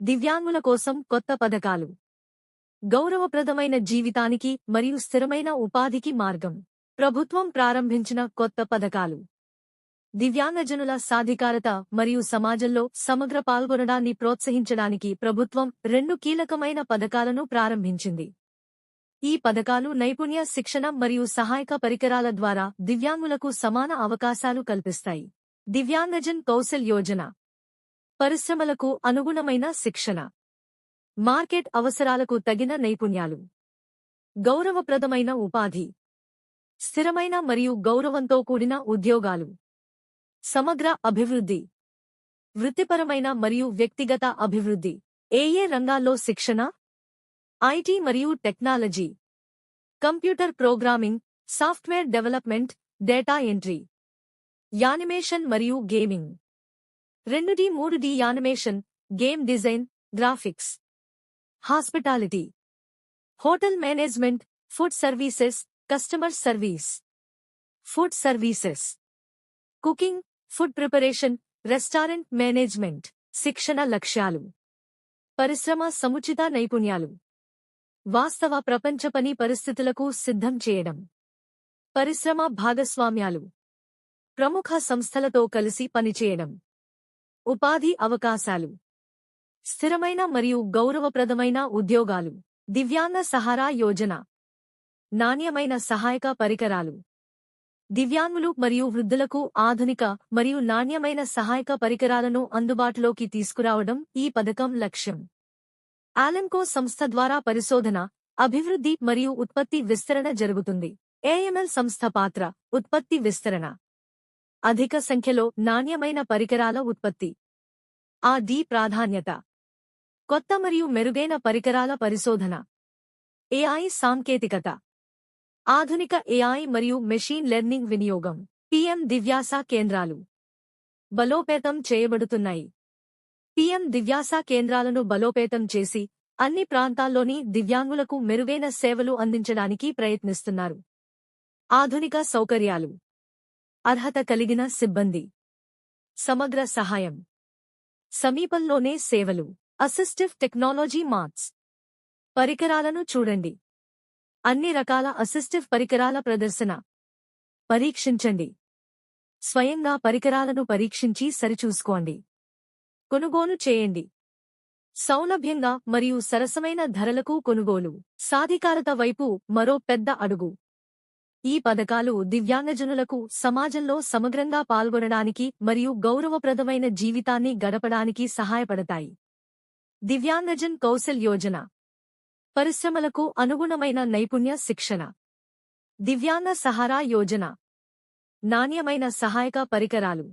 దివ్యాంగుల కోసం కొత్త పథకాలు. గౌరవప్రదమైన జీవితానికి మరియు స్థిరమైన ఉపాధికి మార్గం. ప్రభుత్వం ప్రారంభించిన కొత్త పథకాలు. దివ్యాంగజనుల సాధికారత మరియు సమాజంలో సమగ్ర పాల్గొనడాన్ని ప్రోత్సహించడానికి ప్రభుత్వం 2 కీలకమైన పథకాలను ప్రారంభించింది. ఈ పథకాలు నైపుణ్య శిక్షణ మరియు సహాయక పరికరాల ద్వారా దివ్యాంగులకు సమాన అవకాశాలు కల్పిస్తాయి. దివ్యాంగజన్ కౌశల్ యోజన. పరిశ్రమలకు అనుగుణమైన శిక్షణ. మార్కెట్ అవసరాలకు తగిన నైపుణ్యాలు. గౌరవప్రదమైన ఉపాధి. స్థిరమైన మరియు గౌరవంతో కూడిన ఉద్యోగాలు. సమగ్ర అభివృద్ధి. వృత్తిపరమైన మరియు వ్యక్తిగత అభివృద్ధి. ఏ రంగాల్లో శిక్షణ? ఐటీ మరియు technology, computer programming, software development, data entry, animation మరియు గేమింగ్. 2D 3D animation, game design, graphics. Hospitality, hotel management, food services, customer service. Food services, cooking, food preparation, restaurant management. శిక్షణ లక్ష్యాలు. పరిశ్రమ సముచిత నైపుణ్యాలు. వాస్తవ ప్రపంచ పని పరిస్థితులకు సిద్ధం చేయడం. పరిశ్రమ భాగస్వామ్యాలు. ప్రముఖ సంస్థలతో కలిసి పనిచేయడం. ఉపాధి అవకాశాలు. స్థిరమైన మరియు గౌరవప్రదమైన ఉద్యోగాలు. దివ్యాంగ సహారా యోజన. నాణ్యమైన సహాయక పరికరాలు. దివ్యాంగులు మరియు వృద్ధులకు ఆధునిక మరియు నాణ్యమైన సహాయక పరికరాలను అందుబాటులోకి తీసుకురావడం ఈ పథకం లక్ష్యం. ఆలెంకో సంస్థ ద్వారా పరిశోధన, అభివృద్ధి మరియు ఉత్పత్తి విస్తరణ జరుగుతుంది. ఏఎంఎల్ సంస్థ పాత్ర. ఉత్పత్తి విస్తరణ. అధిక సంఖ్యలో నాణ్యమైన పరికరాల ఉత్పత్తి. ప్రాధాన్యత. కొత్త మరియు మెరుగైన పరికరాల పరిశోధన. ఏఐ సాంకేతికత. ఆధునిక ఏఐ మరియు మెషీన్ లెర్నింగ్ వినియోగం. పీఎం దివ్యాస కేంద్రాలు బలోపేతం చేయబడుతున్నాయి. పీఎం దివ్యాస కేంద్రాలను బలోపేతం చేసి అన్ని ప్రాంతాల్లోని దివ్యాంగులకు మెరుగైన సేవలు అందించడానికి ప్రయత్నిస్తున్నారు. ఆధునిక సౌకర్యాలు. అర్హత కలిగిన సిబ్బంది. సమగ్ర సహాయం. సమీపంలోనే సేవలు. Assistive technology marts. పరికరాలను చూడండి. అన్ని రకాల అసిస్టివ్ పరికరాల ప్రదర్శన. పరీక్షించండి. స్వయంగా పరికరాలను పరీక్షించి సరిచూసుకోండి. కొనుగోలు చేయండి. సౌలభ్యంగా మరియు సరసమైన ధరలకు కొనుగోలు. సాధికారత వైపు మరో పెద్ద అడుగు. ఈ పథకాలు దివ్యాంగజనులకు సమాజంలో సమగ్రంగా పాల్గొనడానికి మరియు గౌరవప్రదమైన జీవితాన్ని గడపడానికి సహాయపడతాయి. దివ్యాంగజన్ కౌశల్ యోజన. పరిశ్రమలకు అనుగుణమైన నైపుణ్య శిక్షణ. దివ్యాంగ సహారా యోజన. నాణ్యమైన సహాయక పరికరాలు.